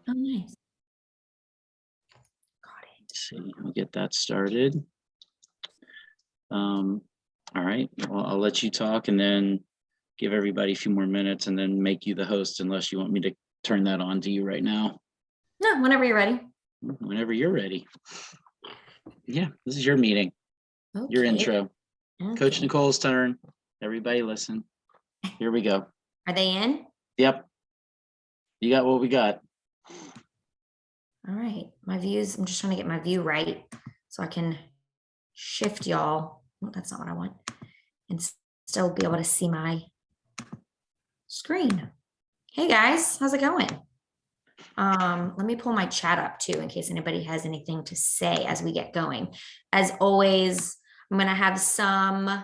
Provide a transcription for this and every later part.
Oh, nice. Got it. Let's see, we'll get that started. All right, well, I'll let you talk and then give everybody a few more minutes and then make you the host unless you want me to turn that on to you right now. No, whenever you're ready. Whenever you're ready. Yeah, this is your meeting, your Okay. intro. Okay. Coach Nichole's turn. Everybody listen. Here we go. Are they in? Yep. You got what we got. All right. My views, I'm just trying to get my view right so I can shift y'all. Oh, that's not what I want. And still be able to see my screen. Hey guys, how's it going? Let me pull my chat up too in case anybody has anything to say as we get going. As always, I'm going to have some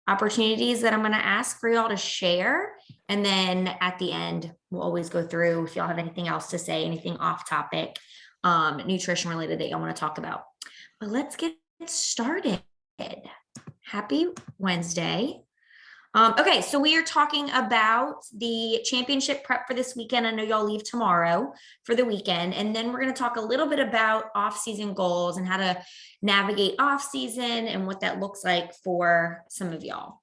opportunities that I'm going to ask for y'all to share. And then at the end, we'll always go through if y'all have anything else to say, anything off topic, nutrition related that y'all want to talk about. But let's get started. Happy Wednesday. Okay, so we are talking about the championship prep for this weekend. I know y'all leave tomorrow for the weekend. And then we're going to talk a little bit about off-season goals and how to navigate off-season and what that looks like for some of y'all.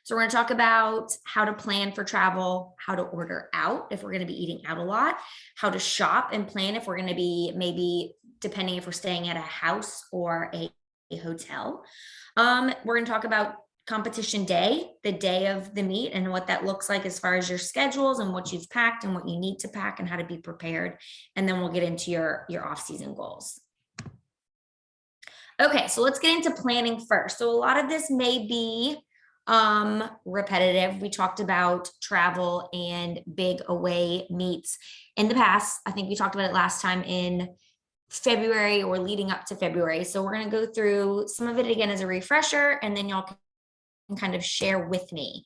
So we're going to talk about how to plan for travel, how to order out if we're going to be eating out a lot, how to shop and plan if we're going to be maybe depending if we're staying at a house or a hotel. We're going to talk about competition day, the day of the meet, and what that looks like as far as your schedules and what you've packed and what you need to pack and how to be prepared. And then we'll get into your off-season goals. Okay, so let's get into planning first. So a lot of this may be repetitive. We talked about travel and big away meets in the past. I think we talked about it last time in February or leading up to February. So we're going to go through some of it again as a refresher, and then y'all can kind of share with me.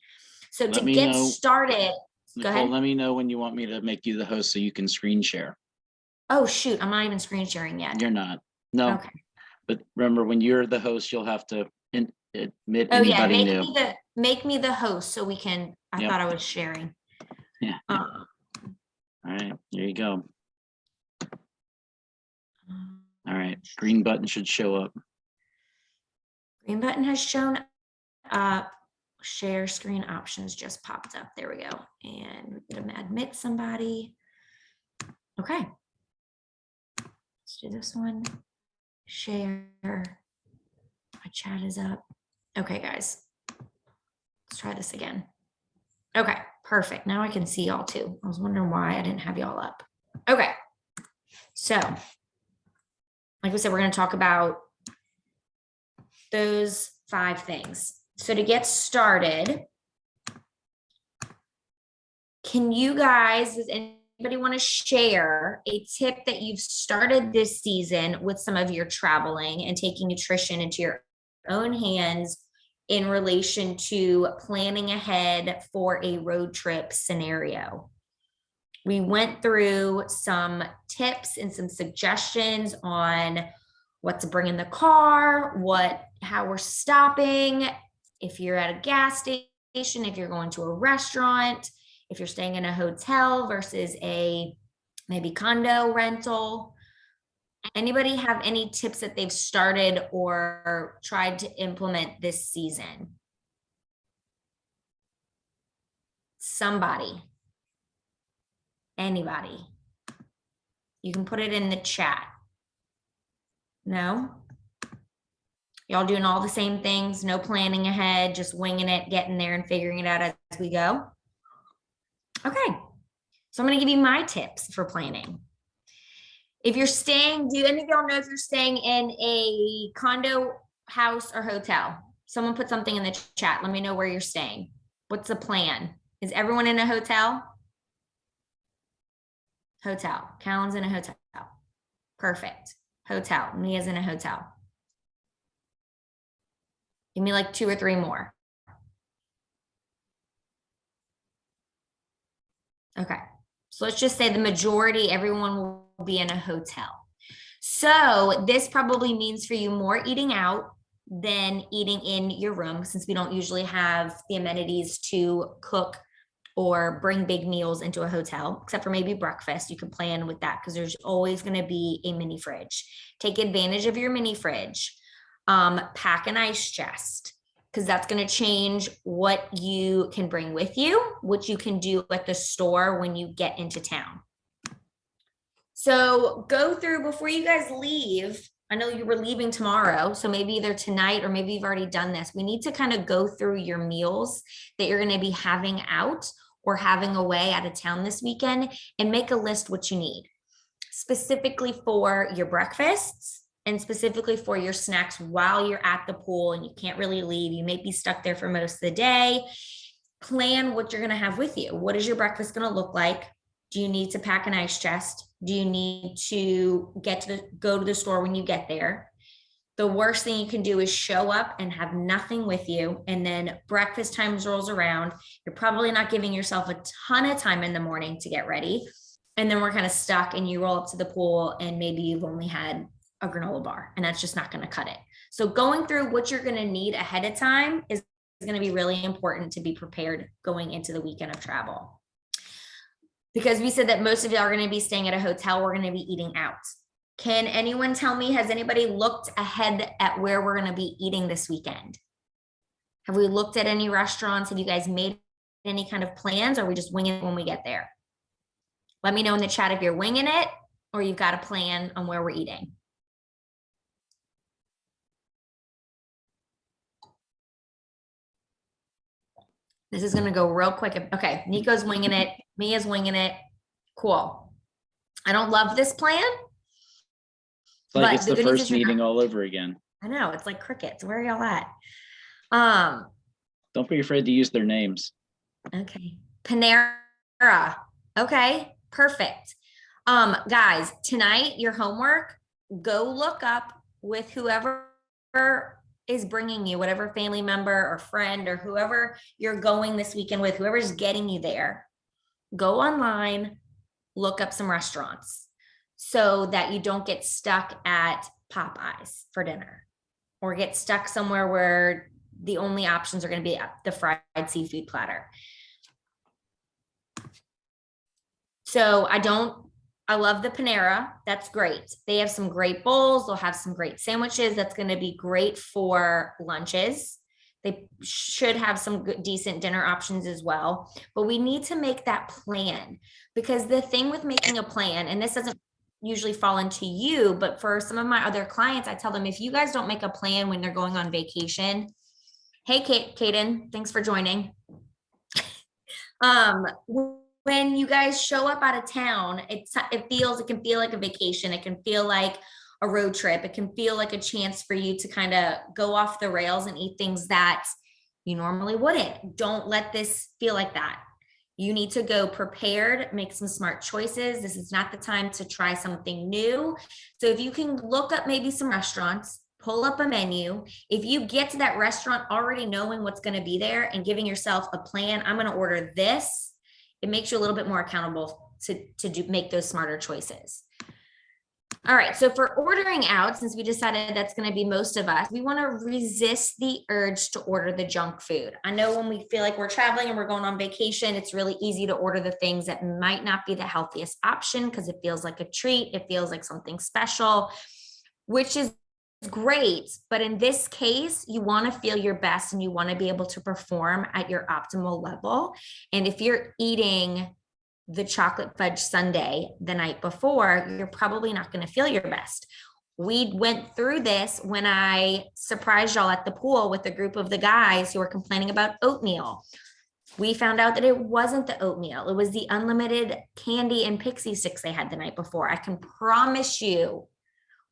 So to get started, Nichole, go ahead. Let me know when you want me to make you the host so you can screen share. Oh shoot, I'm not even screen sharing yet. You're not. No. Okay. But remember, when you're the host, you'll have to admit Oh yeah, anybody new. make me the host so we can. I Yep. thought I was sharing. Yeah. All right, there you go. All right, green button should show up. Green button has shown up. Share screen options just popped up. There we go. And we're gonna admit somebody. Okay. Let's do this one. Share. My chat is up. Okay, guys. Let's try this again. Okay, perfect. Now I can see y'all too. I was wondering why I didn't have y'all up. Okay. So, like we said, we're going to talk about those 5 things. So to get started, can you guys, does anybody want to share a tip that you've started this season with some of your traveling and taking nutrition into your own hands in relation to planning ahead for a road trip scenario? We went through some tips and some suggestions on what to bring in the car, how we're stopping, if you're at a gas station, if you're going to a restaurant, if you're staying in a hotel versus a maybe condo rental. Anybody have any tips that they've started or tried to implement this season? Somebody. Anybody. You can put it in the chat. No? Y'all doing all the same things, no planning ahead, just winging it, getting there and figuring it out as we go? Okay. So I'm going to give you my tips for planning. If you're staying, do any of y'all know if you're staying in a condo, house, or hotel? Someone put something in the chat. Let me know where you're staying. What's the plan? Is everyone in a hotel? Hotel. Callan's in a hotel. Perfect. Hotel. Mia's in a hotel. Give me like 2 or 3 more. Okay. So let's just say the majority, everyone will be in a hotel. So this probably means for you more eating out than eating in your room, since we don't usually have the amenities to cook or bring big meals into a hotel, except for maybe breakfast. You can plan with that because there's always going to be a mini fridge. Take advantage of your mini fridge. Pack an ice chest because that's going to change what you can bring with you, what you can do at the store when you get into town. So go through before you guys leave. I know you were leaving tomorrow, so maybe either tonight or maybe you've already done this. We need to kind of go through your meals that you're going to be having out or having away out of town this weekend and make a list what you need specifically for your breakfasts and specifically for your snacks while you're at the pool and you can't really leave. You may be stuck there for most of the day. Plan what you're going to have with you. What is your breakfast going to look like? Do you need to pack an ice chest? Do you need to go to the store when you get there? The worst thing you can do is show up and have nothing with you. And then breakfast time rolls around. You're probably not giving yourself a ton of time in the morning to get ready. And then we're kind of stuck and you roll up to the pool and maybe you've only had a granola bar and that's just not going to cut it. So going through what you're going to need ahead of time is going to be really important to be prepared going into the weekend of travel. Because we said that most of y'all are going to be staying at a hotel, we're going to be eating out. Can anyone tell me, has anybody looked ahead at where we're going to be eating this weekend? Have we looked at any restaurants? Have you guys made any kind of plans or are we just winging it when we get there? Let me know in the chat if you're winging it or you've got a plan on where we're eating. This is going to go real quick. Okay, Nico's winging it. Mia's winging it. Cool. I don't love this plan. It's like it's the first meeting all over again. I know. It's like crickets. Where are y'all at? Don't be afraid to use their names. Okay. Panera. Okay, perfect. Guys, tonight, your homework, go look up with whoever is bringing you, whatever family member or friend or whoever you're going this weekend with, whoever's getting you there, go online, look up some restaurants so that you don't get stuck at Popeyes for dinner or get stuck somewhere where the only options are going to be the fried seafood platter. So I love the Panera. That's great. They have some great bowls. They'll have some great sandwiches. That's going to be great for lunches. They should have some good, decent dinner options as well. But we need to make that plan because the thing with making a plan, and this doesn't usually fall into you, but for some of my other clients, I tell them, if you guys don't make a plan when they're going on vacation, hey, Kaden, thanks for joining. When you guys show up out of town, it can feel like a vacation. It can feel like a road trip. It can feel like a chance for you to kind of go off the rails and eat things that you normally wouldn't. Don't let this feel like that. You need to go prepared, make some smart choices. This is not the time to try something new. So if you can look up maybe some restaurants, pull up a menu. If you get to that restaurant already knowing what's going to be there and giving yourself a plan, I'm going to order this. It makes you a little bit more accountable to make those smarter choices. All right, so for ordering out, since we decided that's going to be most of us, we want to resist the urge to order the junk food. I know when we feel like we're traveling and we're going on vacation, it's really easy to order the things that might not be the healthiest option because it feels like a treat. It feels like something special, which is great. But in this case, you want to feel your best and you want to be able to perform at your optimal level. And if you're eating the chocolate fudge sundae the night before, you're probably not going to feel your best. We went through this when I surprised y'all at the pool with a group of the guys who were complaining about oatmeal. We found out that it wasn't the oatmeal. It was the unlimited candy and pixie sticks they had the night before. I can promise you,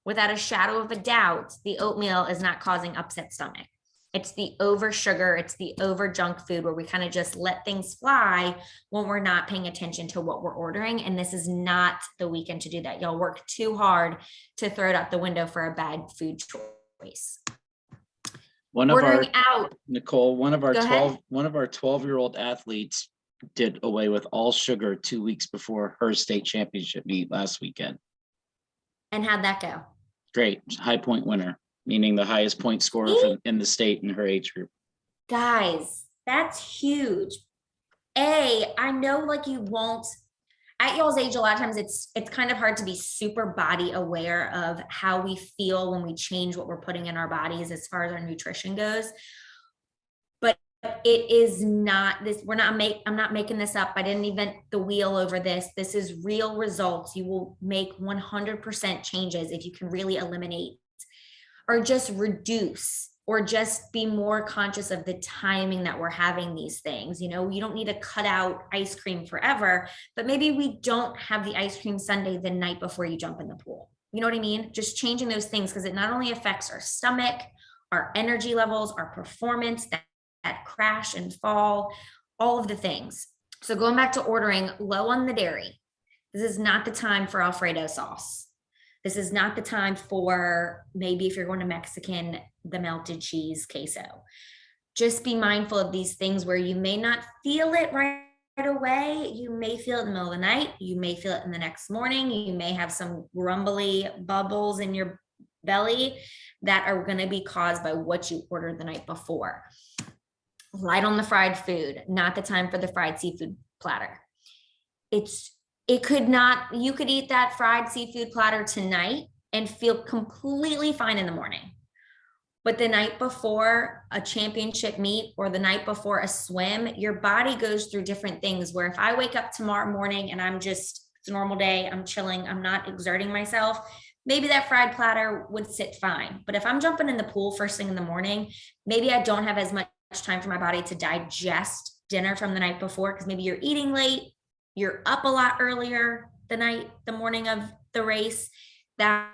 without a shadow of a doubt, the oatmeal is not causing upset stomach. It's the over sugar, it's the over junk food where we kind of just let things fly when we're not paying attention to what we're ordering. And this is not the weekend to do that. Y'all work too hard to throw it out the window for a bad food choice. Nichole, one of our 12-year-old athletes did away with all sugar 2 weeks before her state championship meet last weekend. And how'd that go? Great. High point winner, meaning the highest point scorer in the state in her age group. Guys, that's huge. I know like you won't, at y'all's age, a lot of times it's kind of hard to be super body aware of how we feel when we change what we're putting in our bodies as far as our nutrition goes. But it is not this, I'm not making this up. I didn't invent the wheel over this. This is real results. You will make 100% changes if you can really eliminate or just reduce or just be more conscious of the timing that we're having these things. You know, you don't need to cut out ice cream forever, but maybe we don't have the ice cream sundae the night before you jump in the pool. You know what I mean? Just changing those things, because it not only affects our stomach, our energy levels, our performance, that crash and fall, all of the things. So going back to ordering low on the dairy, this is not the time for Alfredo sauce. This is not the time for, maybe if you're going to Mexican, the melted cheese queso. Just be mindful of these things where you may not feel it right away. You may feel it in the middle of the night. You may feel it in the next morning. You may have some grumbly bubbles in your belly that are going to be caused by what you ordered the night before. Light on the fried food, not the time for the fried seafood platter. You could eat that fried seafood platter tonight and feel completely fine in the morning. But the night before a championship meet or the night before a swim, your body goes through different things where if I wake up tomorrow morning and it's a normal day, I'm chilling, I'm not exerting myself, maybe that fried platter would sit fine. But if I'm jumping in the pool first thing in the morning, maybe I don't have as much time for my body to digest dinner from the night before, because maybe you're eating late, you're up a lot earlier the morning of the race, that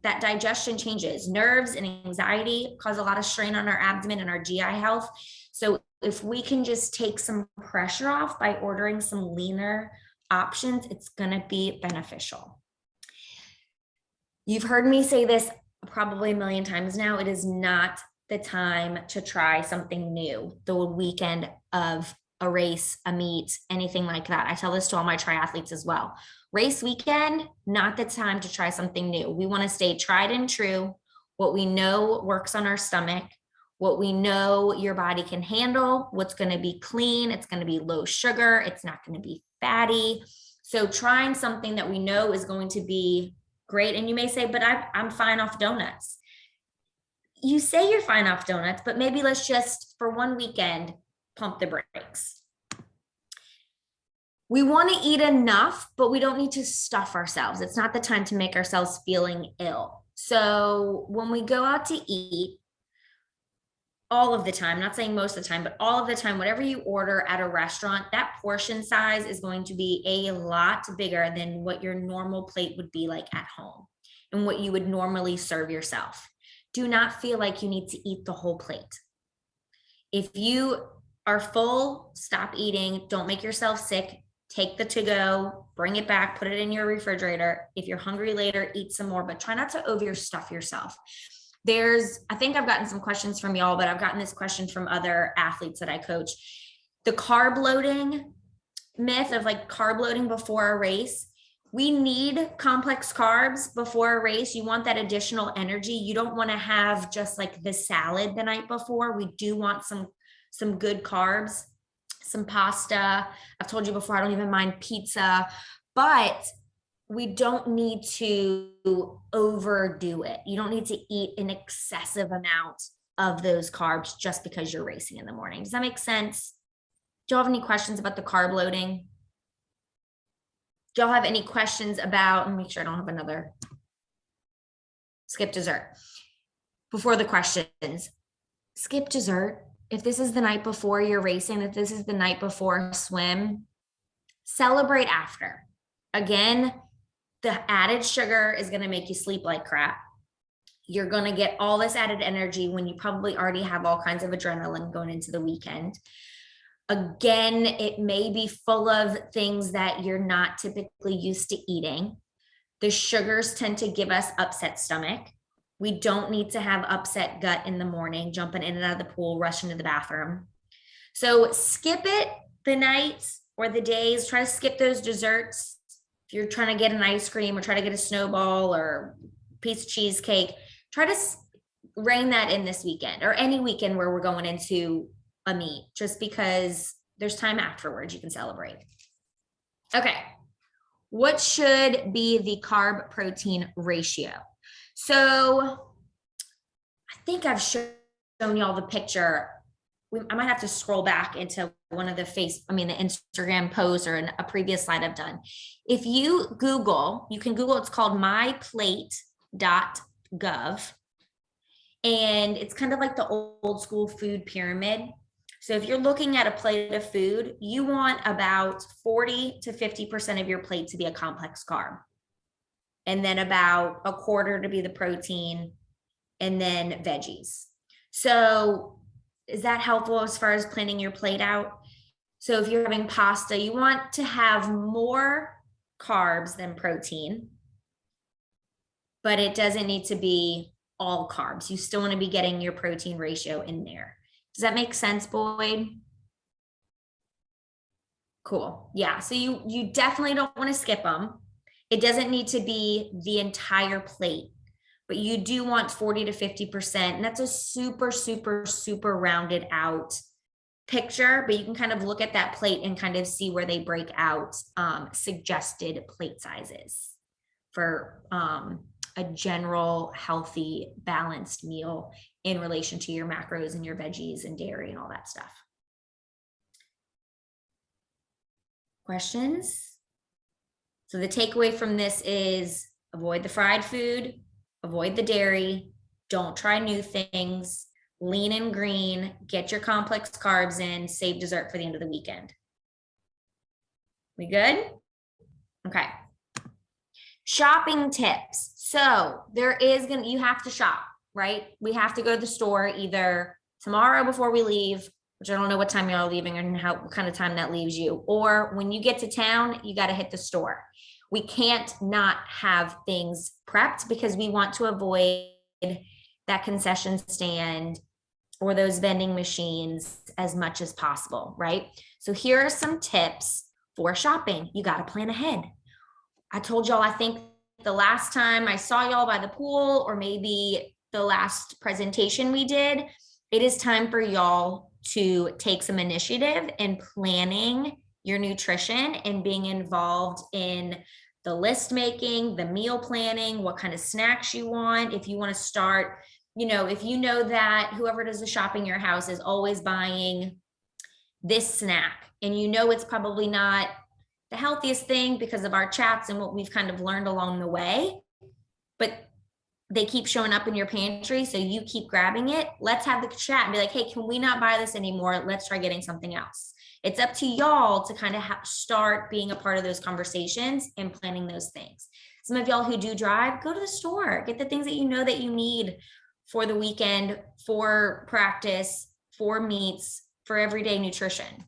digestion changes. Nerves and anxiety cause a lot of strain on our abdomen and our GI health. So if we can just take some pressure off by ordering some leaner options, it's going to be beneficial. You've heard me say this probably a million times now. It is not the time to try something new the weekend of a race, a meet, anything like that. I tell this to all my triathletes as well. Race weekend, not the time to try something new. We want to stay tried and true, what we know works on our stomach, what we know your body can handle, what's going to be clean, it's going to be low sugar, it's not going to be fatty. So trying something that we know is going to be great. And you may say, but I'm fine off donuts. You say you're fine off donuts, but maybe let's just, for one weekend, pump the brakes. We want to eat enough, but we don't need to stuff ourselves. It's not the time to make ourselves feeling ill. So when we go out to eat, all of the time, not saying most of the time, but all of the time, whatever you order at a restaurant, that portion size is going to be a lot bigger than what your normal plate would be like at home and what you would normally serve yourself. Do not feel like you need to eat the whole plate. If you are full, stop eating. Don't make yourself sick. Take the to-go, bring it back, put it in your refrigerator. If you're hungry later, eat some more, but try not to overstuff yourself. I think I've gotten some questions from y'all, but I've gotten this question from other athletes that I coach. The carb loading myth of like carb loading before a race. We need complex carbs before a race. You want that additional energy. You don't want to have just like the salad the night before. We do want some good carbs, some pasta. I've told you before, I don't even mind pizza, but we don't need to overdo it. You don't need to eat an excessive amount of those carbs just because you're racing in the morning. Does that make sense? Do y'all have any questions about the carb loading? Do y'all have any questions about, let me make sure I don't have another skip dessert. Before the questions, skip dessert. If this is the night before you're racing, if this is the night before a swim, celebrate after. Again, the added sugar is going to make you sleep like crap. You're going to get all this added energy when you probably already have all kinds of adrenaline going into the weekend. Again, it may be full of things that you're not typically used to eating. The sugars tend to give us upset stomach. We don't need to have upset gut in the morning, jumping in and out of the pool, rushing to the bathroom. So skip it the nights or the days. Try to skip those desserts. If you're trying to get an ice cream or try to get a snowball or piece of cheesecake, try to rein that in this weekend or any weekend where we're going into a meet, just because there's time afterwards you can celebrate. Okay. What should be the carb protein ratio? So I think I've shown y'all the picture. I might have to scroll back into one of the the Instagram posts or a previous slide I've done. If you Google, you can Google, it's called myplate.gov. And it's kind of like the old school food pyramid. So if you're looking at a plate of food, you want about 40 to 50% of your plate to be a complex carb. And then about a quarter to be the protein, and then veggies. So is that helpful as far as planning your plate out? So if you're having pasta, you want to have more carbs than protein, but it doesn't need to be all carbs. You still want to be getting your protein ratio in there. Does that make sense, Boyd? Cool. Yeah. So you definitely don't want to skip them. It doesn't need to be the entire plate, but you do want 40 to 50%. And that's a super, super, super rounded out picture, but you can kind of look at that plate and kind of see where they break out suggested plate sizes for a general healthy balanced meal in relation to your macros and your veggies and dairy and all that stuff. Questions? So the takeaway from this is avoid the fried food, avoid the dairy, don't try new things, lean and green, get your complex carbs in, save dessert for the end of the weekend. We good? Okay. Shopping tips. So you have to shop, right? We have to go to the store either tomorrow before we leave, which I don't know what time y'all are leaving and what kind of time that leaves you, or when you get to town, you got to hit the store. We can't not have things prepped because we want to avoid that concession stand or those vending machines as much as possible, right? So here are some tips for shopping. You got to plan ahead. I told y'all, I think the last time I saw y'all by the pool, or maybe the last presentation we did, it is time for y'all to take some initiative in planning your nutrition and being involved in the list making, the meal planning, what kind of snacks you want. If you want to start, if you know that whoever does the shopping in your house is always buying this snack, and it's probably not the healthiest thing because of our chats and what we've kind of learned along the way, but they keep showing up in your pantry, so you keep grabbing it. Let's have the chat and be like, hey, can we not buy this anymore? Let's try getting something else. It's up to y'all to kind of start being a part of those conversations and planning those things. Some of y'all who do drive, go to the store, get the things that you know that you need for the weekend, for practice, for meets, for everyday nutrition.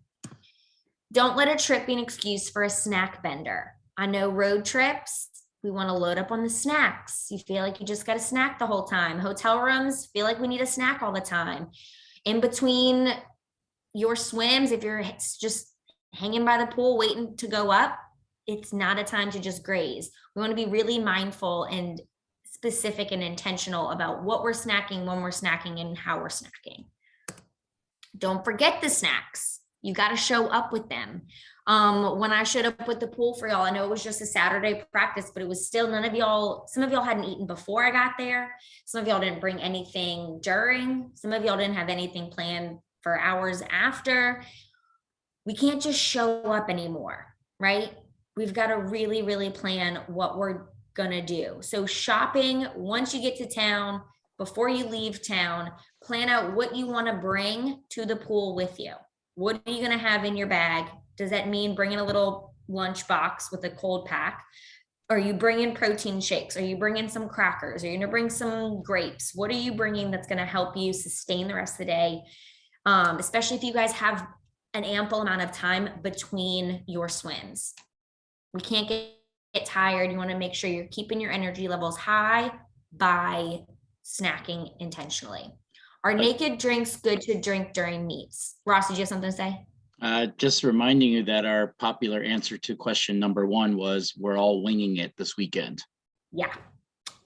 Don't let a trip be an excuse for a snack bender. I know road trips, we want to load up on the snacks. You feel like you just got a snack the whole time. Hotel rooms feel like we need a snack all the time. In between your swims, if you're just hanging by the pool waiting to go up, it's not a time to just graze. We want to be really mindful and specific and intentional about what we're snacking, when we're snacking, and how we're snacking. Don't forget the snacks. You got to show up with them. When I showed up with the pool for y'all, I know it was just a Saturday practice, but it was still some of y'all hadn't eaten before I got there. Some of y'all didn't bring anything during. Some of y'all didn't have anything planned for hours after. We can't just show up anymore, right? We've got to really, really plan what we're going to do. So shopping, once you get to town, before you leave town, plan out what you want to bring to the pool with you. What are you going to have in your bag? Does that mean bringing a little lunch box with a cold pack? Are you bringing protein shakes? Are you bringing some crackers? Are you going to bring some grapes? What are you bringing that's going to help you sustain the rest of the day? Especially if you guys have an ample amount of time between your swims. We can't get tired. You want to make sure you're keeping your energy levels high by snacking intentionally. Are naked drinks good to drink during meets? Ross, did you have something to say? Just reminding you that our popular answer to question number 1 was, we're all winging it this weekend. Yeah.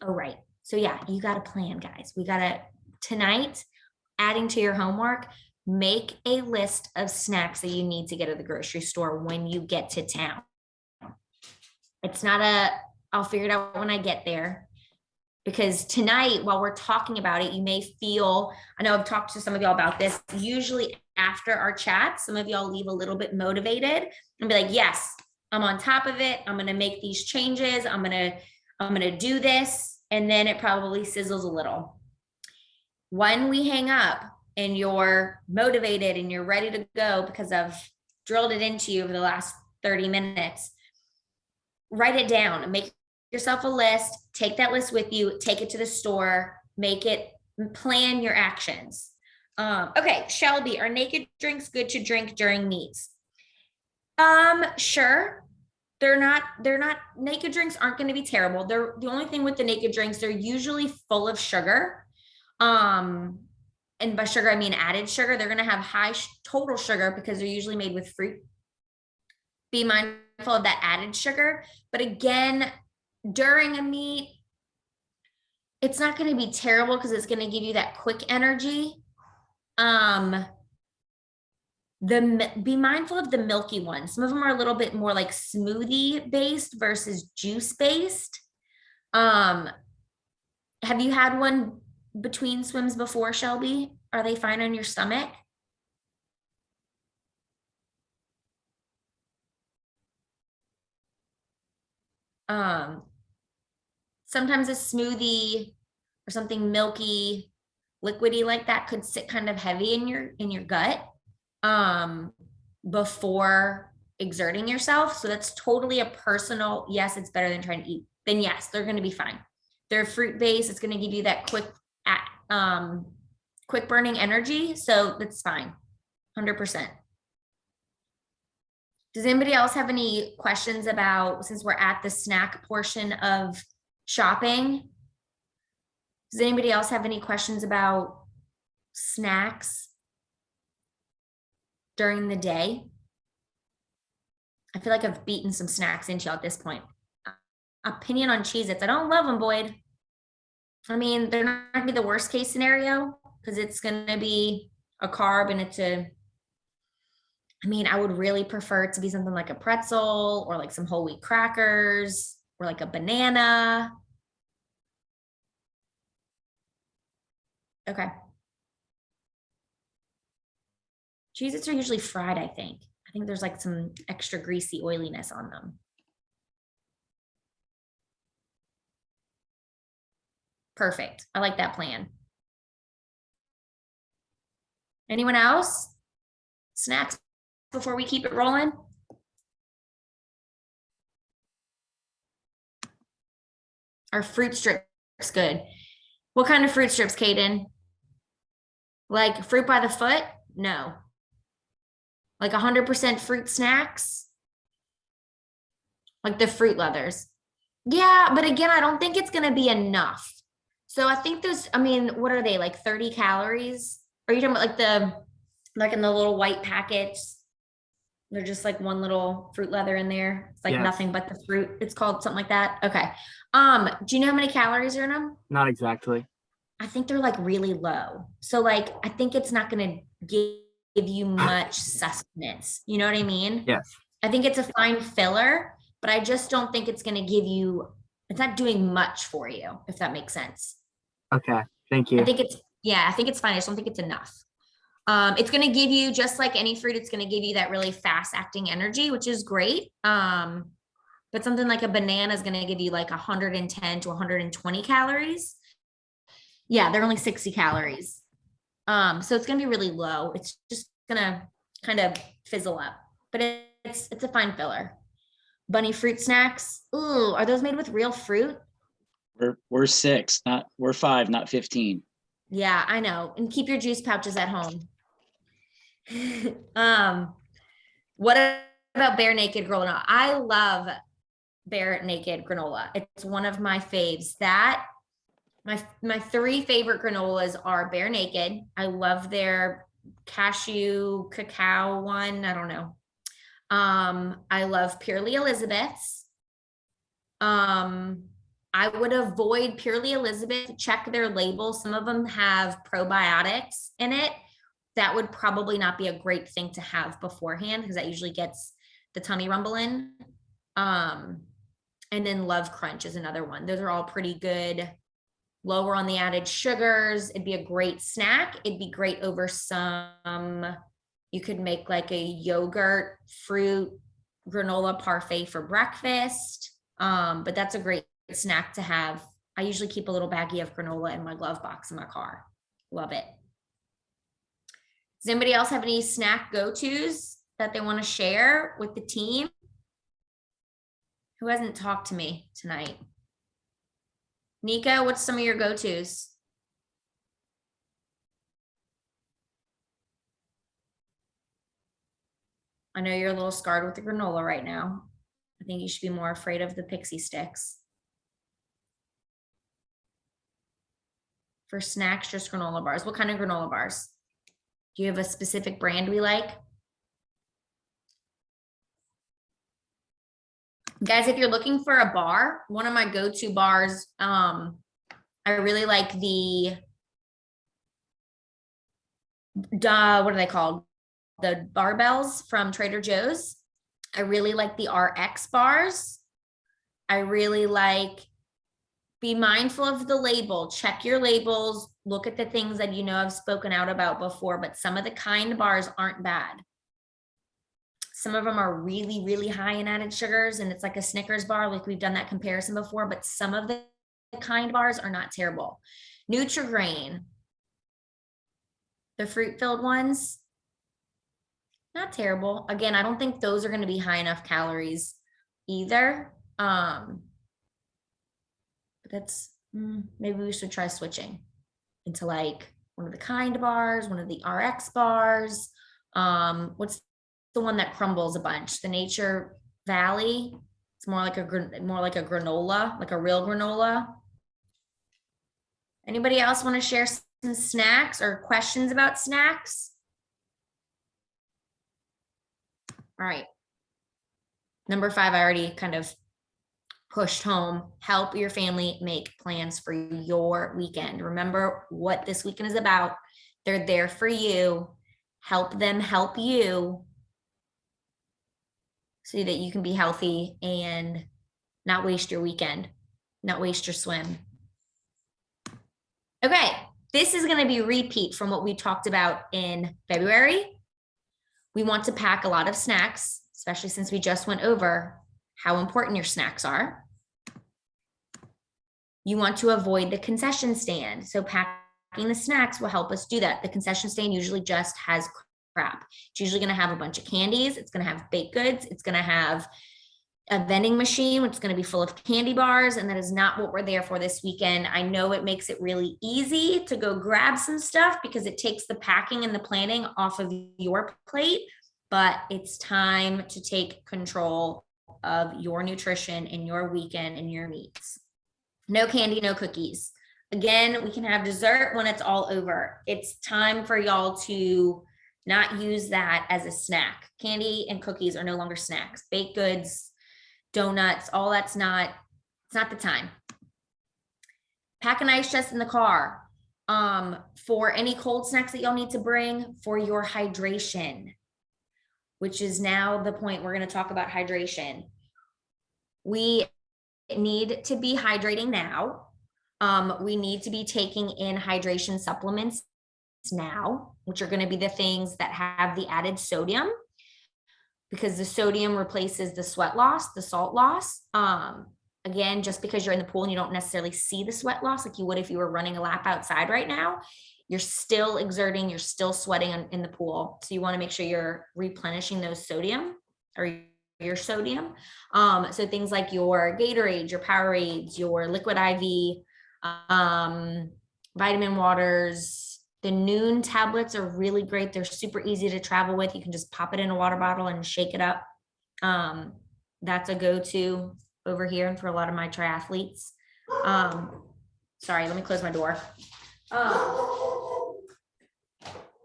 Oh, right. So yeah, you got to plan, guys. We got to, tonight, adding to your homework, make a list of snacks that you need to get at the grocery store when you get to town. It's not I'll figure it out when I get there. Because tonight, while we're talking about it, you may feel, I know I've talked to some of y'all about this, usually after our chat, some of y'all leave a little bit motivated and be like, yes, I'm on top of it. I'm going to make these changes. I'm going to do this. And then it probably sizzles a little. When we hang up and you're motivated and you're ready to go because I've drilled it into you over the last 30 minutes, write it down and make yourself a list, take that list with you, take it to the store, plan your actions. Okay, Shelby, are naked drinks good to drink during meets? Sure. They're not, naked drinks aren't going to be terrible. They're the only thing with the naked drinks, they're usually full of sugar. And by sugar, I mean added sugar. They're going to have high total sugar because they're usually made with fruit. Be mindful of that added sugar. But again, during a meet, it's not going to be terrible because it's going to give you that quick energy. Be mindful of the milky ones. Some of them are a little bit more like smoothie based versus juice based. Have you had one between swims before, Shelby? Are they fine on your stomach? Sometimes a smoothie or something milky, liquidy like that could sit kind of heavy in your gut before exerting yourself. So that's totally a personal, yes, it's better than trying to eat. Then yes, they're going to be fine. They're fruit based. It's going to give you that quick burning energy. So that's fine. 100%. Does anybody else have any questions about, since we're at the snack portion of shopping? Does anybody else have any questions about snacks during the day? I feel like I've beaten some snacks into y'all at this point. Opinion on Cheez-Its. I don't love them, Boyd. I mean, they're not going to be the worst case scenario because it's going to be a carb and I would really prefer it to be something like a pretzel or like some whole wheat crackers or like a banana. Okay. Cheez-Its are usually fried, I think. I think there's like some extra greasy oiliness on them. Perfect. I like that plan. Anyone else? Snacks before we keep it rolling? Our fruit strips good. What kind of fruit strips, Kaden? Like fruit by the foot? No. Like 100% fruit snacks? Like the fruit leathers? Yeah, but again, I don't think it's going to be enough. So I think what are they, like 30 calories? Are you talking about like in the little white packets? They're just like one little fruit leather in there. It's like Yes. nothing but the fruit. It's called something like that. Okay. Do you know how many calories are in them? Not exactly. I think they're like really low. So like, I think it's not going to give you much sustenance. You know what I mean? Yes. I think it's a fine filler, but I just don't think it's going to give you, it's not doing much for you, if that makes sense. Okay. Thank you. I think it's fine. I just don't think it's enough. It's going to give you, just like any fruit, it's going to give you that really fast acting energy, which is great. But something like a banana is going to give you like 110 to 120 calories. Yeah, they're only 60 calories. So it's going to be really low. It's just going to kind of fizzle up, but it's a fine filler. Bunny fruit snacks. Ooh, are those made with real fruit? We're 6, we're 5, not 15. Yeah, I know. And keep your juice pouches at home. What about Bare Naked granola? I love Bare Naked granola. It's one of my faves. My 3 favorite granolas are Bare Naked. I love their cashew cacao one. I don't know. I love Purely Elizabeth's. I would avoid Purely Elizabeth. Check their label. Some of them have probiotics in it that would probably not be a great thing to have beforehand because that usually gets the tummy rumbling. And then Love Crunch is another one. Those are all pretty good, lower on the added sugars. It'd be a great snack. It'd be great over some, you could make like a yogurt, fruit, granola parfait for breakfast. But that's a great snack to have. I usually keep a little baggie of granola in my glove box in my car. Love it. Does anybody else have any snack go-tos that they want to share with the team? Who hasn't talked to me tonight? Nika, what's some of your go-tos? I know you're a little scarred with the granola right now. I think you should be more afraid of the pixie sticks. For snacks, just granola bars. What kind of granola bars? Do you have a specific brand we like? Guys, if you're looking for a bar, one of my go-to bars, I really like the, what are they called? The barbells from Trader Joe's. I really like the RX bars. I really like, be mindful of the label, check your labels, look at the things that you know I've spoken out about before, but some of the kind bars aren't bad. Some of them are really, really high in added sugars, and it's like a Snickers bar, like we've done that comparison before, but some of the kind bars are not terrible. Nutri-Grain, the fruit-filled ones, not terrible. Again, I don't think those are going to be high enough calories either. But that's, maybe we should try switching into like one of the kind bars, one of the RX bars. What's the one that crumbles a bunch? The Nature Valley. It's more like a granola, like a real granola. Anybody else want to share some snacks or questions about snacks? All right. Number 5, I already kind of pushed home. Help your family make plans for your weekend. Remember what this weekend is about. They're there for you. Help them help you so that you can be healthy and not waste your weekend, not waste your swim. Okay, this is going to be a repeat from what we talked about in February. We want to pack a lot of snacks, especially since we just went over how important your snacks are. You want to avoid the concession stand. So packing the snacks will help us do that. The concession stand usually just has crap. It's usually going to have a bunch of candies. It's going to have baked goods. It's going to have a vending machine, which is going to be full of candy bars. And that is not what we're there for this weekend. I know it makes it really easy to go grab some stuff because it takes the packing and the planning off of your plate, but it's time to take control of your nutrition and your weekend and your needs. No candy, no cookies. Again, we can have dessert when it's all over. It's time for y'all to not use that as a snack. Candy and cookies are no longer snacks. Baked goods, donuts, all that's not, it's not the time. Pack an ice chest in the car for any cold snacks that y'all need to bring for your hydration, which is now the point we're going to talk about hydration. We need to be hydrating now. We need to be taking in hydration supplements now, which are going to be the things that have the added sodium, because the sodium replaces the sweat loss, the salt loss. Again, just because you're in the pool and you don't necessarily see the sweat loss like you would if you were running a lap outside right now, you're still exerting, you're still sweating in the pool. So you want to make sure you're replenishing those sodium or your sodium. So things like your Gatorades, your Powerades, your liquid IV, vitamin waters. The Noon tablets are really great. They're super easy to travel with. You can just pop it in a water bottle and shake it up. That's a go-to over here and for a lot of my triathletes. Sorry, let me close my door.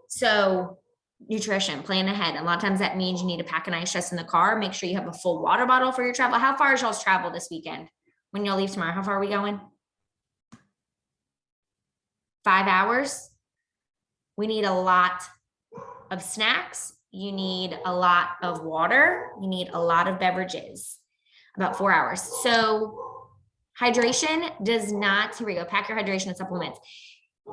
So nutrition, plan ahead. A lot of times that means you need to pack an ice chest in the car. Make sure you have a full water bottle for your travel. How far is y'all's travel this weekend? When y'all leave tomorrow, how far are we going? 5 hours. We need a lot of snacks. You need a lot of water. You need a lot of beverages, about 4 hours. So hydration does not, here we go, pack your hydration and supplements.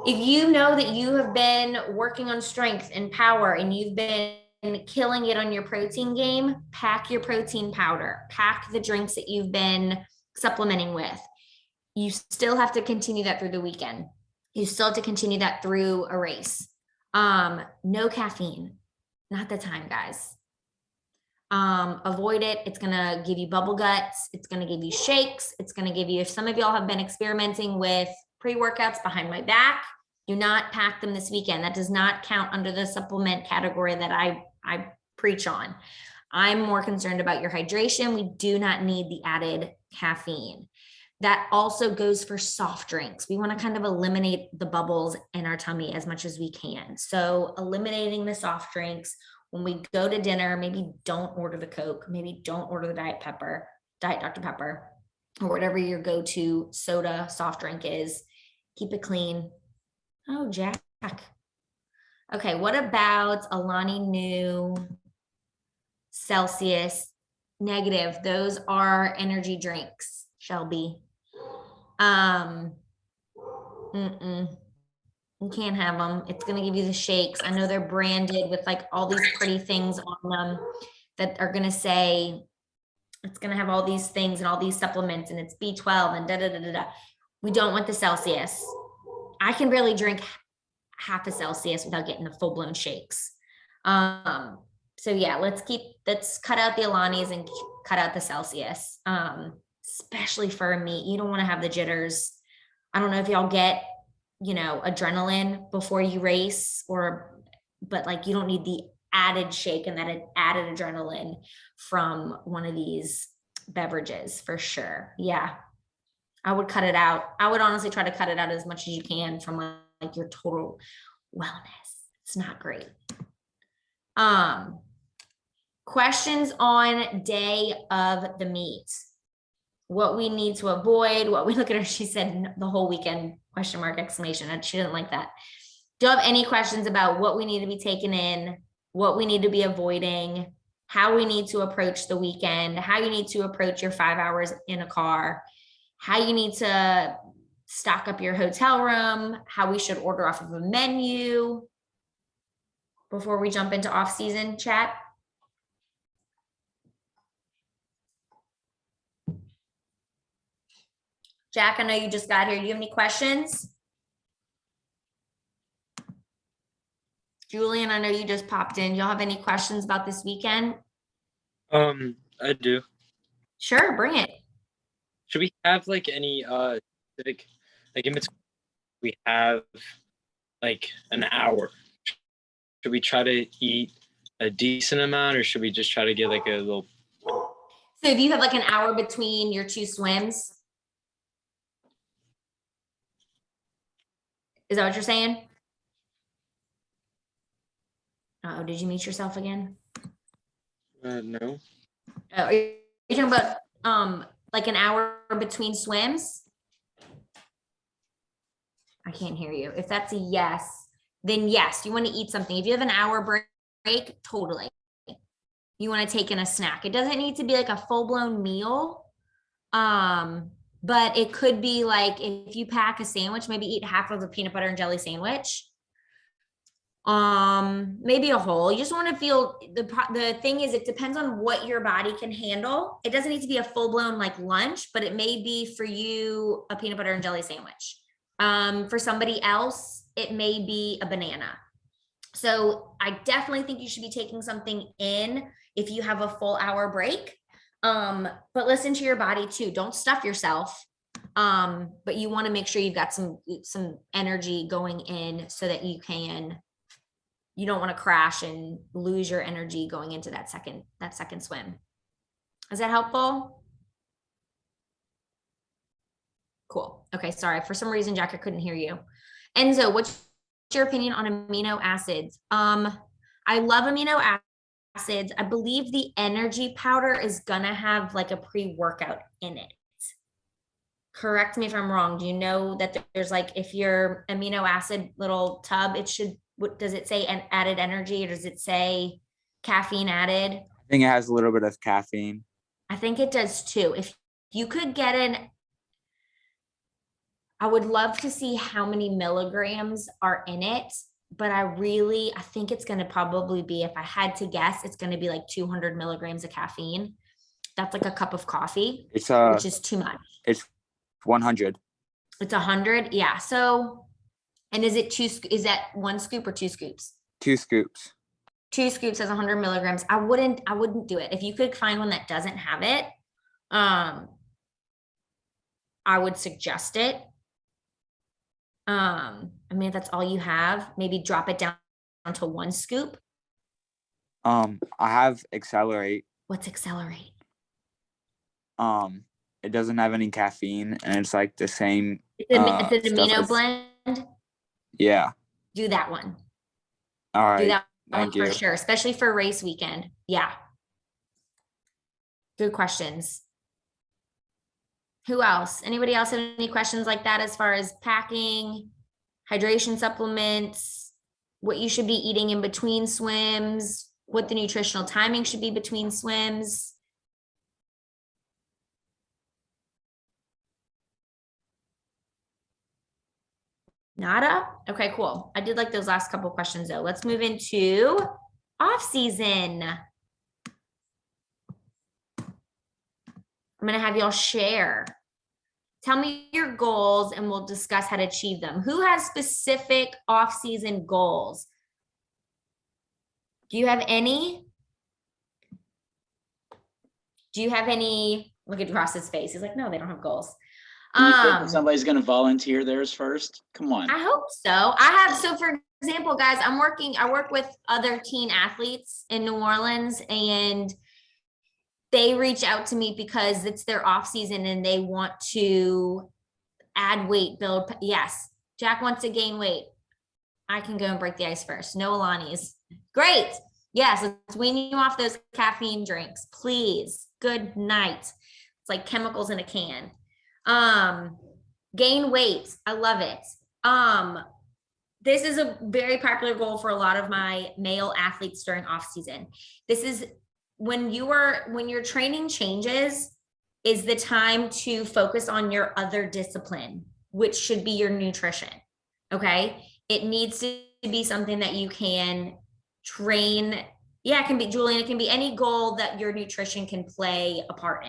If you know that you have been working on strength and power and you've been killing it on your protein game, pack your protein powder, pack the drinks that you've been supplementing with. You still have to continue that through the weekend. You still have to continue that through a race. No caffeine, not the time, guys. Avoid it. It's going to give you bubble guts. It's going to give you shakes. It's going to give you, if some of y'all have been experimenting with pre-workouts behind my back, do not pack them this weekend. That does not count under the supplement category that I preach on. I'm more concerned about your hydration. We do not need the added caffeine. That also goes for soft drinks. We want to kind of eliminate the bubbles in our tummy as much as we can. So eliminating the soft drinks. When we go to dinner, maybe don't order the Coke, maybe don't order the Diet Dr. Pepper, or whatever your go-to soda soft drink is. Keep it clean. Oh, Jack. Okay, what about Alani Nu, Celsius, negative? Those are energy drinks, Shelby. You can't have them. It's going to give you the shakes. I know they're branded with like all these pretty things on them that are going to say it's going to have all these things and all these supplements and it's B12 and da da da da da. We don't want the Celsius. I can barely drink half a Celsius without getting the full-blown shakes. So yeah, let's cut out the Alanis and cut out the Celsius. Especially for meat. You don't want to have the jitters. I don't know if y'all get, adrenaline before you race but like you don't need the added shake and that added adrenaline from one of these beverages for sure. Yeah. I would cut it out. I would honestly try to cut it out as much as you can from like your total wellness. It's not great. Questions on day of the meet. What we need to avoid, look at her, she said the whole weekend, question mark, exclamation. She didn't like that. Do you have any questions about what we need to be taking in, what we need to be avoiding, how we need to approach the weekend, how you need to approach your 5 hours in a car, how you need to stock up your hotel room, how we should order off of a menu before we jump into off-season chat? Jack, I know you just got here. Do you have any questions? Julian, I know you just popped in. Y'all have any questions about this weekend? I do. Sure, bring it. Should we have like any specific, like in between, we have like an hour? Should we try to eat a decent amount or should we just try to get like a little? So if you have like an hour between your two swims, is that what you're saying? Oh, did you mute yourself again? No. Oh, are you talking about like an hour between swims? I can't hear you. If that's a yes, then yes, you want to eat something. If you have an hour break, totally. You want to take in a snack. It doesn't need to be like a full-blown meal. But it could be like if you pack a sandwich, maybe eat half of a peanut butter and jelly sandwich. Maybe a whole. You just want to feel the thing is, it depends on what your body can handle. It doesn't need to be a full-blown like lunch, but it may be for you a peanut butter and jelly sandwich. For somebody else, it may be a banana. So I definitely think you should be taking something in if you have a full hour break. But listen to your body too. Don't stuff yourself. But you want to make sure you've got some energy going in so that you don't want to crash and lose your energy going into that second swim. Is that helpful? Cool. Okay. Sorry. For some reason, Jack, I couldn't hear you. Enzo, what's your opinion on amino acids? I love amino acids. I believe the energy powder is gonna have like a pre-workout in it. Correct me if I'm wrong. Do you know that there's like, if your amino acid little tub, it should what does it say? And added energy, or does it say caffeine added? I think it has a little bit of caffeine. I think it does too. If you could get I would love to see how many milligrams are in it, but I think it's going to probably be, if I had to guess, it's going to be like 200 milligrams of caffeine. That's like a cup of coffee, It's which is too much. it's 100. It's 100. Yeah. So, and is is that 1 scoop or 2 scoops? 2 scoops. 2 scoops has 100 milligrams. I wouldn't do it. If you could find one that doesn't have it, I would suggest it. I mean, if that's all you have, maybe drop it down to 1 scoop. I have Accelerate. What's Accelerate? It doesn't have any caffeine, and it's like the same. It's an stuff amino as- blend. Yeah. Do that one. All right. Do that Thank one for you. sure, especially for race weekend. Yeah. Good questions. Who else? Anybody else have any questions like that as far as packing, hydration supplements, what you should be eating in between swims, what the nutritional timing should be between swims? Nada? Okay, cool. I did like those last couple questions though. Let's move into off season. I'm going to have y'all share. Tell me your goals and we'll discuss how to achieve them. Who has specific off-season goals? Do you have any? Do you have any? Look at Ross's face. He's like, no, they don't have goals. Do you think somebody's going to volunteer theirs first? Come on. I hope so. So for example, guys, I work with other teen athletes in New Orleans, and they reach out to me because it's their off season and they want to add weight, build. Yes. Jack wants to gain weight. I can go and break the ice first. No Alani's. Great. Yes. Let's wean you off those caffeine drinks, please. Good night. It's like chemicals in a can. Gain weight. I love it. This is a very popular goal for a lot of my male athletes during off season. This is when your training changes, is the time to focus on your other discipline, which should be your nutrition. Okay. It needs to be something that you can train. Yeah, it can be, Julian, it can be any goal that your nutrition can play a part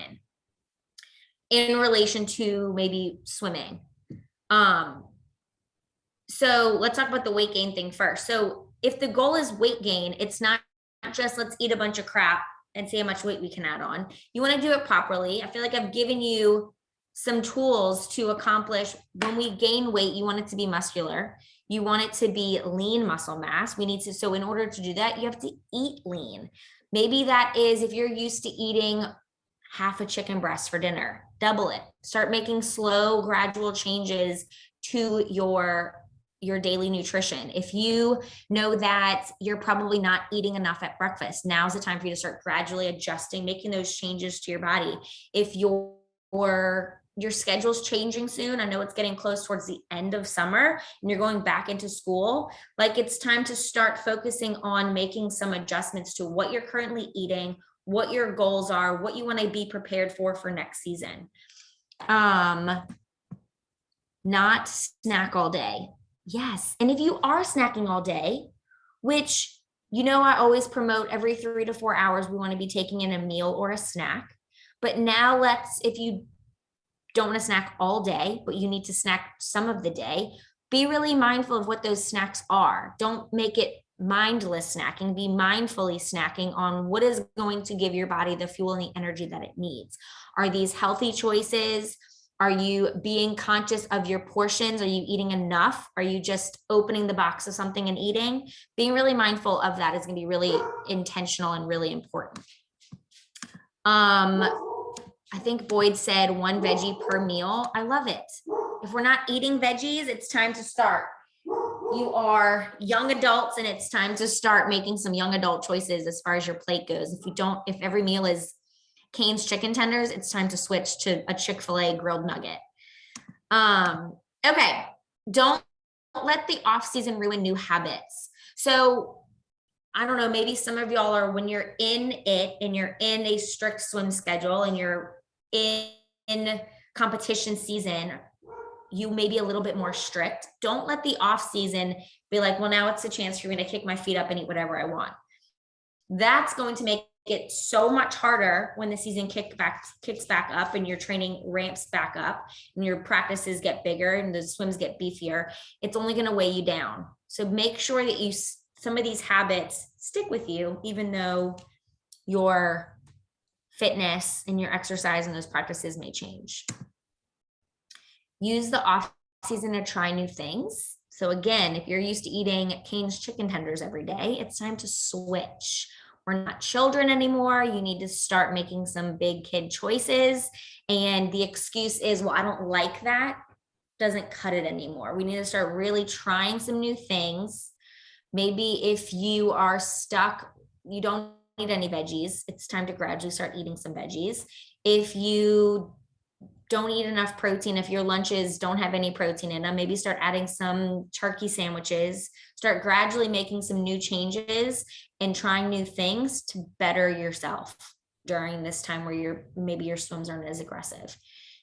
in relation to maybe swimming. So let's talk about the weight gain thing first. So if the goal is weight gain, it's not just let's eat a bunch of crap and see how much weight we can add on. You want to do it properly. I feel like I've given you some tools to accomplish. When we gain weight, you want it to be muscular. You want it to be lean muscle mass. So in order to do that, you have to eat lean. Maybe that is, if you're used to eating half a chicken breast for dinner, double it. Start making slow, gradual changes to your daily nutrition. If you know that you're probably not eating enough at breakfast, now's the time for you to start gradually adjusting, making those changes to your body. If your schedule's changing soon, I know it's getting close towards the end of summer and you're going back into school, like it's time to start focusing on making some adjustments to what you're currently eating, what your goals are, what you want to be prepared for next season. Not snack all day. Yes. And if you are snacking all day, which, I always promote every 3 to 4 hours, we want to be taking in a meal or a snack. But now if you don't want to snack all day, but you need to snack some of the day, be really mindful of what those snacks are. Don't make it mindless snacking. Be mindfully snacking on what is going to give your body the fuel and the energy that it needs. Are these healthy choices? Are you being conscious of your portions? Are you eating enough? Are you just opening the box of something and eating? Being really mindful of that is going to be really intentional and really important. I think Boyd said 1 veggie per meal. I love it. If we're not eating veggies, it's time to start. You are young adults and it's time to start making some young adult choices as far as your plate goes. If every meal is Cane's chicken tenders, it's time to switch to a Chick-fil-A grilled nugget. Okay. Don't let the off season ruin new habits. So I don't know, maybe some of y'all are, when you're in it and you're in a strict swim schedule and you're in competition season, you may be a little bit more strict. Don't let the off season be like, well, now it's a chance for me to kick my feet up and eat whatever I want. That's going to make it so much harder when the season kicks back up and your training ramps back up and your practices get bigger and the swims get beefier. It's only going to weigh you down. So make sure that some of these habits stick with you, even though your fitness and your exercise and those practices may change. Use the off season to try new things. So again, if you're used to eating Cane's chicken tenders every day, it's time to switch. We're not children anymore. You need to start making some big kid choices. And the excuse is, well, I don't like that. Doesn't cut it anymore. We need to start really trying some new things. Maybe if you are stuck, you don't eat any veggies, it's time to gradually start eating some veggies. If you don't eat enough protein, if your lunches don't have any protein in them, maybe start adding some turkey sandwiches, start gradually making some new changes and trying new things to better yourself during this time where maybe your swims aren't as aggressive.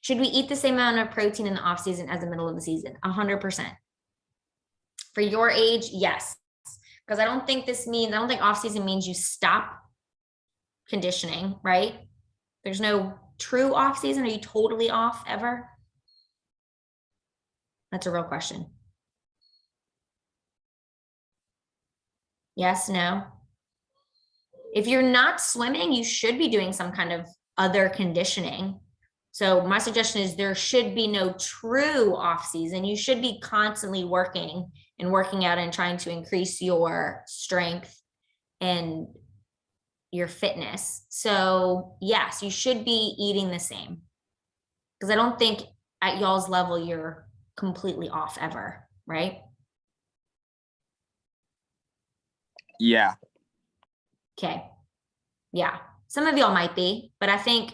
Should we eat the same amount of protein in the off season as the middle of the season? 100%. For your age, yes. Because I don't think off season means you stop conditioning, right? There's no true off season. Are you totally off ever? That's a real question. Yes, no. If you're not swimming, you should be doing some kind of other conditioning. So my suggestion is there should be no true off season. You should be constantly working out and trying to increase your strength and your fitness. So yes, you should be eating the same, because I don't think at y'all's level you're completely off ever, right? Yeah. Okay. Yeah. Some of y'all might be, but I think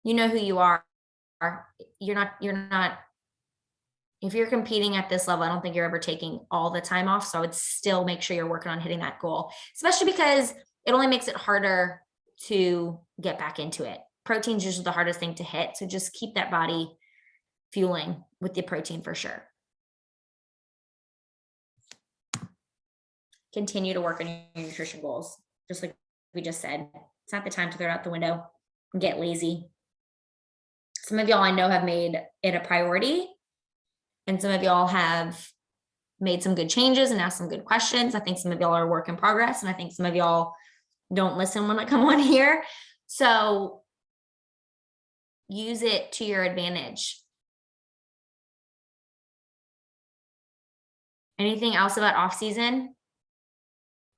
you know who you are. You're not, if you're competing at this level, I don't think you're ever taking all the time off. So I would still make sure you're working on hitting that goal, especially because it only makes it harder to get back into it. Protein's usually the hardest thing to hit. So just keep that body fueling with the protein for sure. Continue to work on your nutrition goals. Just like we just said, it's not the time to throw it out the window and get lazy. Some of y'all I know have made it a priority, and some of y'all have made some good changes and asked some good questions. I think some of y'all are a work in progress, and I think some of y'all don't listen when I come on here. So use it to your advantage. Anything else about off-season?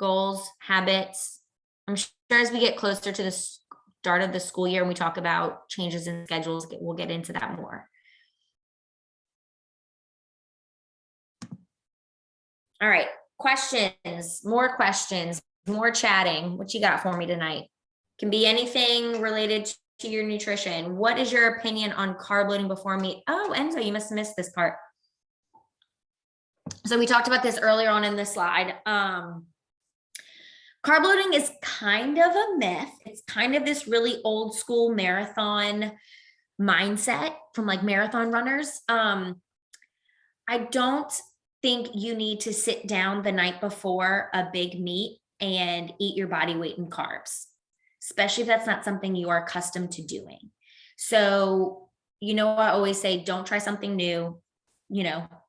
Goals, habits? I'm sure as we get closer to the start of the school year and we talk about changes in schedules, we'll get into that more. All right, questions, more chatting. What you got for me tonight? Can be anything related to your nutrition. What is your opinion on carb loading before meet? Oh, Enzo, you must have missed this part. So we talked about this earlier on in the slide. Carb loading is kind of a myth. It's kind of this really old school marathon mindset from like marathon runners. I don't think you need to sit down the night before a big meet and eat your body weight in carbs, especially if that's not something you are accustomed to doing. So, I always say, don't try something new,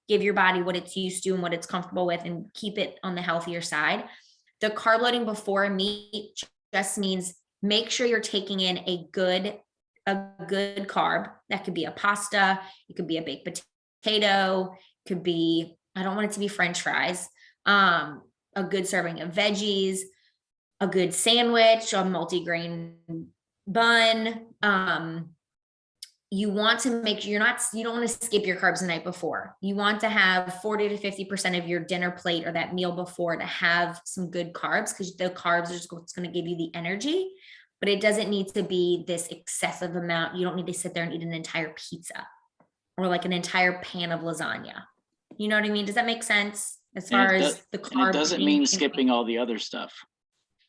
give your body what it's used to and what it's comfortable with and keep it on the healthier side. The carb loading before a meet just means make sure you're taking in a good carb. That could be a pasta, it could be a baked potato, it could be, I don't want it to be French fries, a good serving of veggies, a good sandwich, a multi-grain bun. You want to make sure you don't want to skip your carbs the night before. You want to have 40 to 50% of your dinner plate or that meal before to have some good carbs, because the carbs are just what's going to give you the energy, but it doesn't need to be this excessive amount. You don't need to sit there and eat an entire pizza or like an entire pan of lasagna. You know what I mean? Does that make sense? as And far it as does- the And carb. it doesn't mean skipping all the other stuff.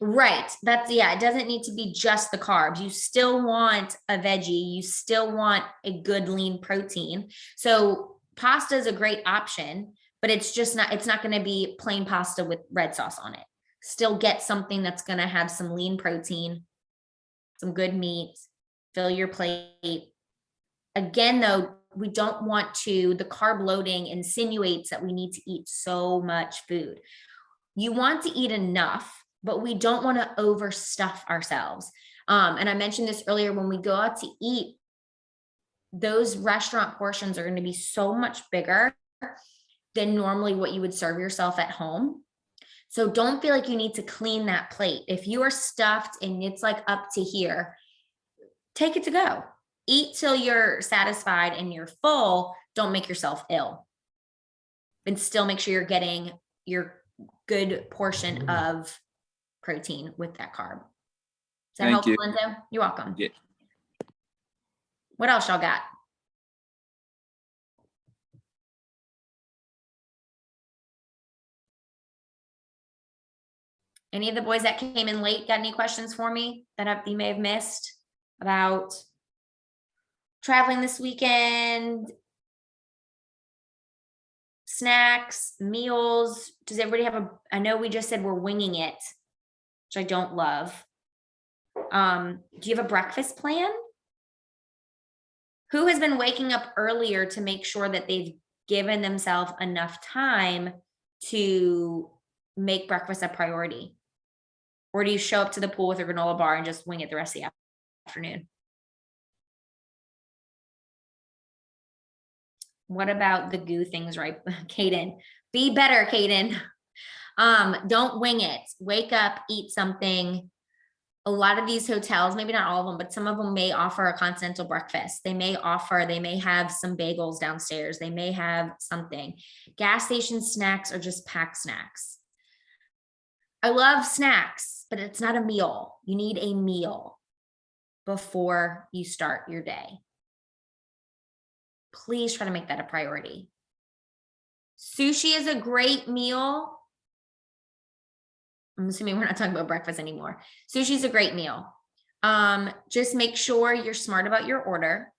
Right. That's, yeah, it doesn't need to be just the carbs. You still want a veggie. You still want a good lean protein. So pasta is a great option, but it's not going to be plain pasta with red sauce on it. Still get something that's going to have some lean protein, some good meat, fill your plate. Again, though, we don't want to, the carb loading insinuates that we need to eat so much food. You want to eat enough, but we don't want to overstuff ourselves. And I mentioned this earlier, when we go out to eat, those restaurant portions are going to be so much bigger than normally what you would serve yourself at home. So don't feel like you need to clean that plate. If you are stuffed and it's like up to here, take it to go. Eat till you're satisfied and you're full. Don't make yourself ill. And still make sure you're getting your good portion of protein with that carb. Is that Thank helpful, you. Linzo? You're welcome. Yeah. What else y'all got? Any of the boys that came in late got any questions for me that you may have missed about traveling this weekend? Snacks, meals? Does everybody have I know we just said we're winging it, which I don't love. Do you have a breakfast plan? Who has been waking up earlier to make sure that they've given themselves enough time to make breakfast a priority? Or do you show up to the pool with a granola bar and just wing it the rest of the afternoon? What about the goo things, right? Kaden, be better, Kaden. Don't wing it. Wake up, eat something. A lot of these hotels, maybe not all of them, but some of them may offer a continental breakfast. They may have some bagels downstairs. They may have something. Gas station snacks are just packed snacks. I love snacks, but it's not a meal. You need a meal before you start your day. Please try to make that a priority. Sushi is a great meal. I'm assuming we're not talking about breakfast anymore. Sushi is a great meal. Just make sure you're smart about your order.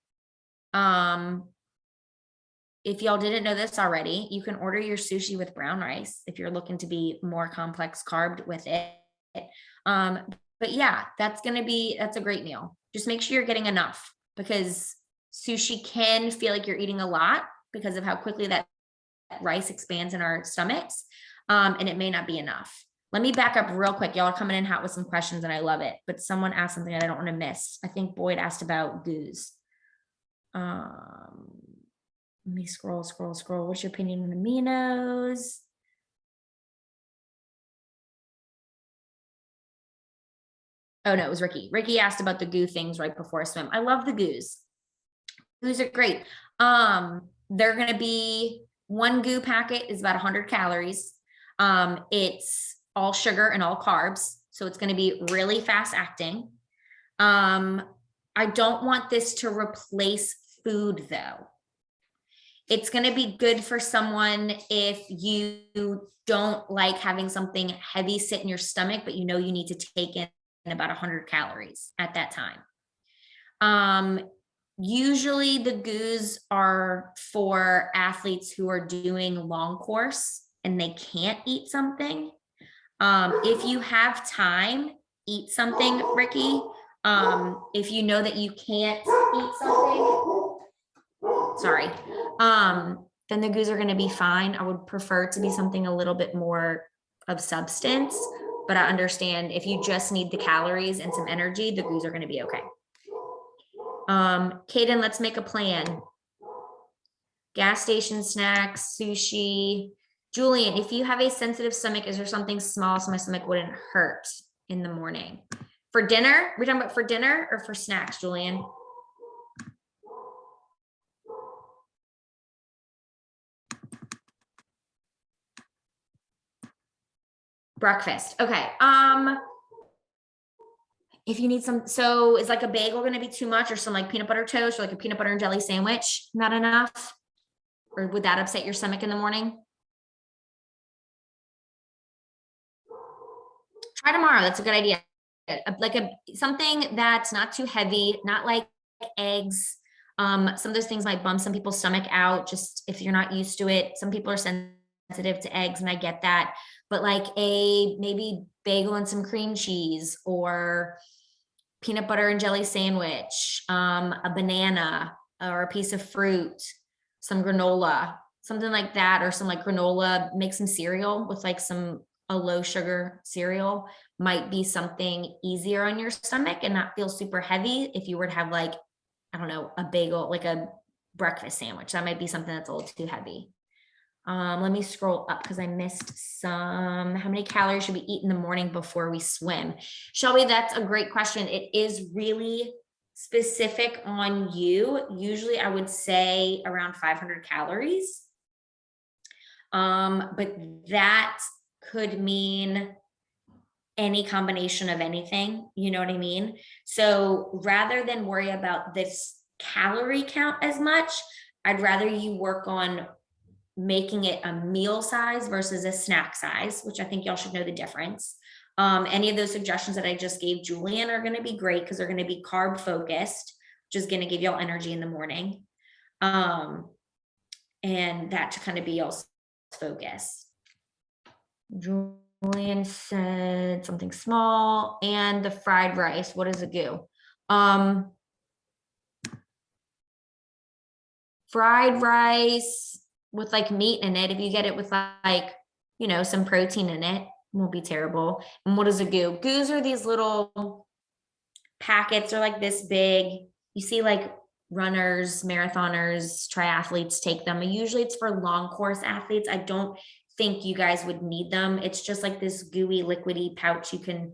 If y'all didn't know this already, you can order your sushi with brown rice if you're looking to be more complex carbed with it. But yeah, that's a great meal. Just make sure you're getting enough, because sushi can feel like you're eating a lot because of how quickly that rice expands in our stomachs. And it may not be enough. Let me back up real quick. Y'all are coming in hot with some questions and I love it, but someone asked something that I don't want to miss. I think Boyd asked about goos. Let me scroll. What's your opinion on aminos? Oh no, it was Ricky. Ricky asked about the goo things right before a swim. I love the goos. Goos are great. They're going to be, one goo packet is about 100 calories. It's all sugar and all carbs. So it's going to be really fast acting. I don't want this to replace food though. It's going to be good for someone if you don't like having something heavy sit in your stomach, but you know you need to take in about 100 calories at that time. Usually the goos are for athletes who are doing long course and they can't eat something. If you have time, eat something, Ricky. If you know that you can't eat something, sorry, then the goos are going to be fine. I would prefer it to be something a little bit more of substance, but I understand if you just need the calories and some energy, the goos are going to be okay. Kaden, let's make a plan. Gas station snacks, sushi. Julian, if you have a sensitive stomach, is there something small so my stomach wouldn't hurt in the morning? For dinner? We're talking about for dinner or for snacks, Julian? Breakfast. Okay. If you need some, so is like a bagel going to be too much, or some like peanut butter toast, or like a peanut butter and jelly sandwich not enough? Or would that upset your stomach in the morning? Try tomorrow. That's a good idea. Like something that's not too heavy, not like eggs. Some of those things might bump some people's stomach out, just if you're not used to it. Some people are sensitive to eggs, and I get that. But like a maybe bagel and some cream cheese, or peanut butter and jelly sandwich, a banana or a piece of fruit, some granola, something like that, or some like granola, make some cereal with like a low sugar cereal might be something easier on your stomach and not feel super heavy. If you were to have like, I don't know, a bagel, like a breakfast sandwich, that might be something that's a little too heavy. Let me scroll up because I missed some. How many calories should we eat in the morning before we swim? Shelby, that's a great question. It is really specific on you. Usually I would say around 500 calories. But that could mean any combination of anything, you know what I mean? So rather than worry about this calorie count as much, I'd rather you work on making it a meal size versus a snack size, which I think y'all should know the difference. Any of those suggestions that I just gave Julian are going to be great because they're going to be carb focused, which is going to give y'all energy in the morning. And that to kind of be y'all's focus. Julian said something small, and the fried rice. What is a goo? Fried rice with like meat in it. If you get it with like, you know, some protein in it, won't be terrible. And what is a goo? Goos are these little packets. They're like this big. You see like runners, marathoners, triathletes take them. Usually it's for long course athletes. I don't think you guys would need them. It's just like this gooey, liquidy pouch you can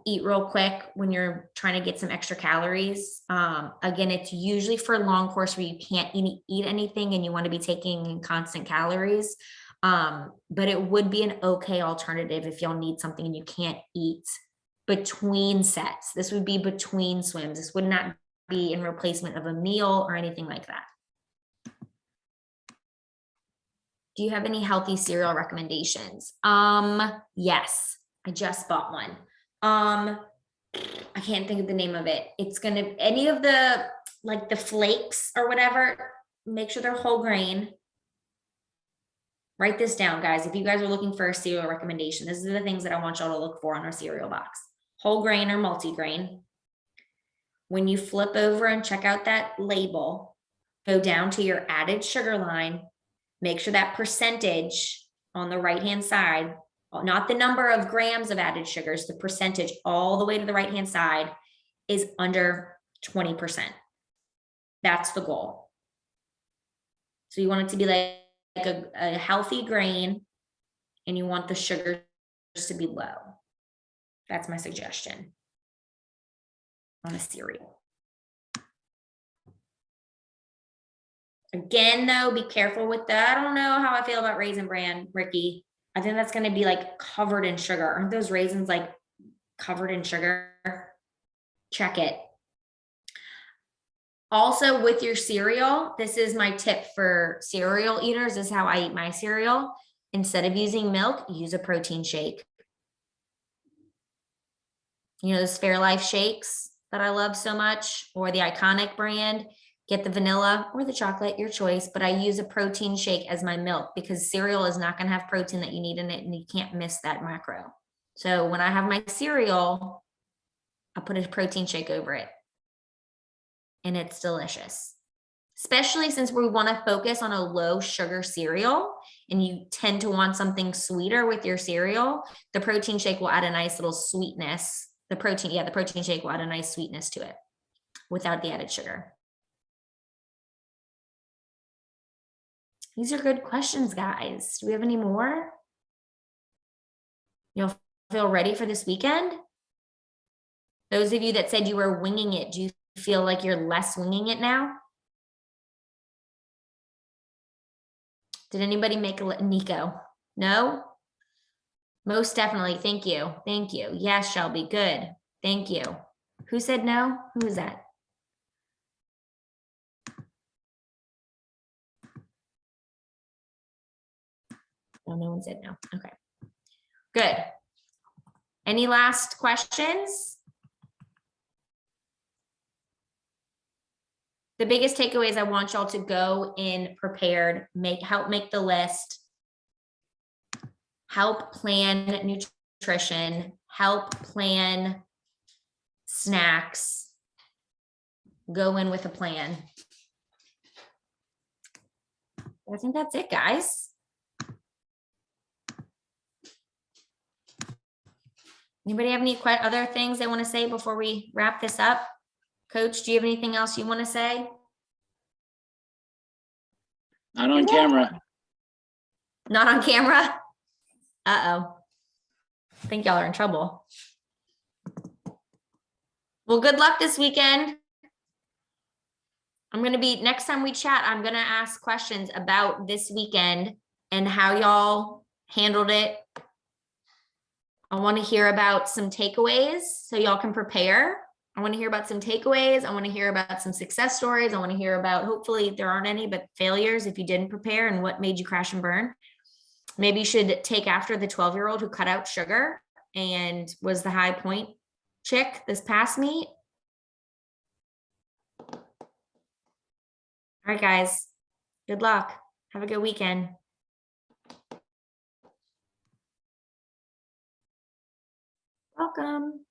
eat real quick when you're trying to get some extra calories. Again, it's usually for long course where you can't eat anything and you want to be taking in constant calories. But it would be an okay alternative if y'all need something and you can't eat between sets. This would be between swims. This would not be in replacement of a meal or anything like that. Do you have any healthy cereal recommendations? Yes, I just bought one. I can't think of the name of it. It's gonna, any of the, like the flakes or whatever, make sure they're whole grain. Write this down, guys. If you guys are looking for a cereal recommendation, this is the things that I want y'all to look for on our cereal box. Whole grain or multigrain. When you flip over and check out that label, go down to your added sugar line. Make sure that percentage on the right-hand side, not the number of grams of added sugars, the percentage all the way to the right-hand side is under 20%. That's the goal. So you want it to be like a healthy grain, and you want the sugars to be low. That's my suggestion on a cereal. Again, though, be careful with that. I don't know how I feel about Raisin Bran, Ricky. I think that's going to be like covered in sugar. Aren't those raisins like covered in sugar? Check it. Also, with your cereal, this is my tip for cereal eaters. This is how I eat my cereal. Instead of using milk, use a protein shake. You know, those Fairlife shakes that I love so much, or the Iconic brand. Get the vanilla or the chocolate, your choice, but I use a protein shake as my milk because cereal is not going to have protein that you need in it, and you can't miss that macro. So when I have my cereal, I put a protein shake over it, and it's delicious. Especially since we want to focus on a low sugar cereal and you tend to want something sweeter with your cereal, the protein shake will add a nice little sweetness. The protein shake will add a nice sweetness to it without the added sugar. These are good questions, guys. Do we have any more? You'll feel ready for this weekend? Those of you that said you were winging it, do you feel like you're less winging it now? Did anybody make a Nico? No? Most definitely. Thank you. Thank you. Yes, Shelby. Good. Thank you. Who said no? Who was that? Oh, no one said no. Okay. Good. Any last questions? The biggest takeaway is I want y'all to go in prepared, help make the list, help plan nutrition, help plan snacks, go in with a plan. I think that's it, guys. Anybody have any other things they want to say before we wrap this up? Coach, do you have anything else you want to say? Not on camera. Not on camera? Uh-oh. I think y'all are in trouble. Well, good luck this weekend. Next time we chat, I'm going to ask questions about this weekend and how y'all handled it. I want to hear about some takeaways so y'all can prepare. I want to hear about some takeaways. I want to hear about some success stories. I want to hear about, hopefully there aren't any, but failures if you didn't prepare and what made you crash and burn. Maybe you should take after the 12-year-old who cut out sugar and was the high point chick this past meet. All right, guys, good luck. Have a good weekend. Welcome.